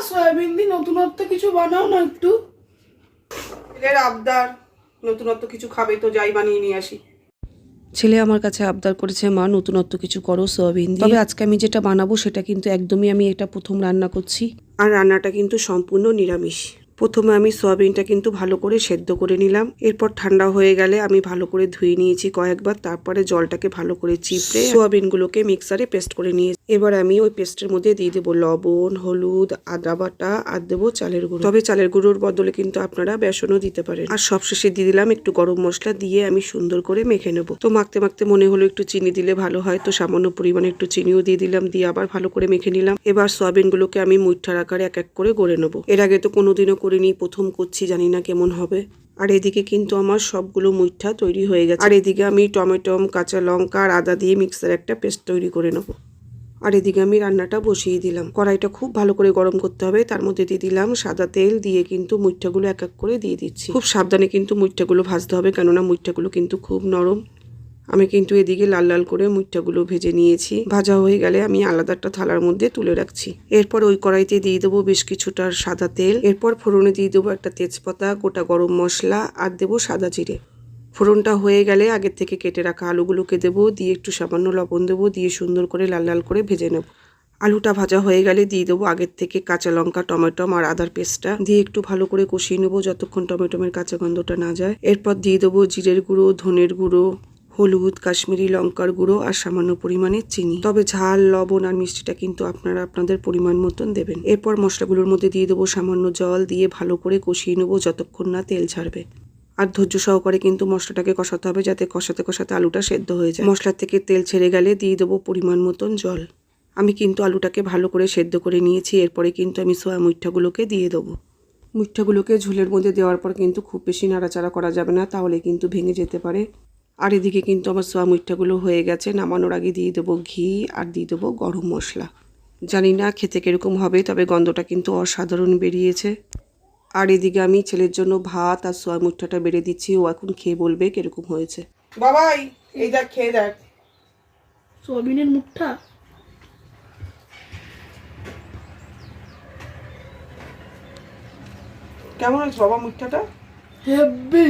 Soybean দিয়ে নতুনত্ব কিছু বানাও না একটু। এর আবদার, নতুনত্ব কিছু খাবে তো যাই বানিয়ে নিয়ে আসি। ছেলে আমার কাছে আবদার করেছে, মা নতুনত্ব কিছু করো সয়াবিন দিয়ে। তবে আজকে আমি যেটা বানাবো সেটা কিন্তু একদমই আমি এটা প্রথম রান্না করছি, আর রান্নাটা কিন্তু সম্পূর্ণ নিরামিষ। প্রথমে আমি সয়াবিনটা কিন্তু ভালো করে সেদ্ধ করে নিলাম। এরপর ঠান্ডা হয়ে গেলে আমি ভালো করে ধুয়ে নিয়েছি কয়েকবার। তারপরে জলটাকে ভালো করে চিপড়ে সয়াবিনগুলোকে মিক্সারে পেস্ট করে নিয়েছি। এবার আমি ওই পেস্টের মধ্যে দিয়ে দেবো লবণ, হলুদ, আদা বাটা আর দেবো চালের গুঁড়ো। তবে চালের গুঁড়োর বদলে কিন্তু আপনারা বেসনও দিতে পারেন। আর সবশেষে দিয়ে দিলাম একটু গরম মশলা, দিয়ে আমি সুন্দর করে মেখে নেবো। তো মাখতে মাখতে মনে হলো একটু চিনি দিলে ভালো হয়, তো সামান্য পরিমাণে একটু চিনিও দিয়ে দিলাম, দিয়ে আবার ভালো করে মেখে নিলাম। এবার সয়াবিনগুলোকে আমি মুঠার আকারে এক এক করে গড়ে নেবো। এর আগে তো কোনোদিনও করিনি, প্রথম করছি, জানি না কেমন হবে। আর এদিকে কিন্তু আমার সবগুলো মুঠা তৈরি হয়ে গেছে। আর এদিকে আমি টমেটো, কাঁচা লঙ্কা আর আদা দিয়ে মিক্সার একটা পেস্ট তৈরি করে নেবো। আর এদিকে আমি রান্নাটা বসিয়ে দিলাম। কড়াইটা খুব ভালো করে গরম করতে হবে, তার মধ্যে দিয়ে দিলাম সাদা তেল, দিয়ে কিন্তু মুঠাগুলো এক এক করে দিয়ে দিচ্ছি। খুব সাবধানে কিন্তু মুঠাগুলো ভাজতে হবে, কেননা মুঠাগুলো কিন্তু খুব নরম। আমি কিন্তু এদিকে লাল লাল করে মুঠাগুলো ভেজে নিয়েছি। ভাজা হয়ে গেলে আমি আলাদা একটা থালার মধ্যে তুলে রাখছি। এরপর ওই কড়াইতে দিয়ে দেবো বেশ কিছুটা সাদা তেল। এরপর ফোড়নে দিয়ে দেবো একটা তেজপাতা, গোটা গরম মশলা আর দেবো সাদা জিরে। ফোড়নটা হয়ে গেলে আগের থেকে কেটে রাখা আলুগুলোকে দেবো, দিয়ে একটু সামান্য লবণ দেবো, দিয়ে সুন্দর করে লাল লাল করে ভেজে নেব। আলুটা ভাজা হয়ে গেলে দিয়ে দেবো আগের থেকে কাঁচা লঙ্কা, টমেটো আর আদার পেস্টটা, দিয়ে একটু ভালো করে কষিয়ে নেবো যতক্ষণ টমেটোমের কাঁচা গন্ধটা না যায়। এরপর দিয়ে দেবো জিরের গুঁড়ো, ধনের গুঁড়ো, হলুদ, কাশ্মীরি লঙ্কার গুঁড়ো আর সামান্য পরিমাণে চিনি। তবে ঝাল, লবণ আর মিষ্টিটা কিন্তু আপনারা আপনাদের পরিমাণ মতন দেবেন। এরপর মশলাগুলোর মধ্যে দিয়ে দেবো সামান্য জল, দিয়ে ভালো করে কষিয়ে নেবো যতক্ষণ না তেল ছাড়বে। আর ধৈর্য সহকারে কিন্তু মশলাটাকে কষাতে হবে, যাতে কষাতে কষাতে আলুটা সেদ্ধ হয়ে যায়। মশলা থেকে তেল ছেড়ে গেলে দিয়ে দেবো পরিমাণ মতন জল। আমি কিন্তু আলুটাকে ভালো করে সেদ্ধ করে নিয়েছি। এরপরে কিন্তু আমি সয়া মুঠাগুলোকে দিয়ে দেবো। মুঠাগুলোকে ঝোলের মধ্যে দেওয়ার পর কিন্তু খুব বেশি নাড়াচাড়া করা যাবে না, তাহলে কিন্তু ভেঙে যেতে পারে। আর এদিকে কিন্তু আমার সয়া মুঠাগুলো হয়ে গেছে। নামানোর আগে দিয়ে দেবো ঘি আর দিয়ে দেবো গরম মশলা। জানি না খেতে কিরকম হবে, তবে গন্ধটা কিন্তু অসাধারণ বেরিয়েছে। আর এদিকে আমি ছেলের জন্য ভাত আর সয়া মুঠাটা বেড়ে দিচ্ছি, ও এখন খেয়ে বলবে কিরকম হয়েছে। বাবাই এই দেখ, খেয়ে দেখ সয়াবিনের মুঠটা কেমন হয়েছে বাবা মুঠাটা? হেভি।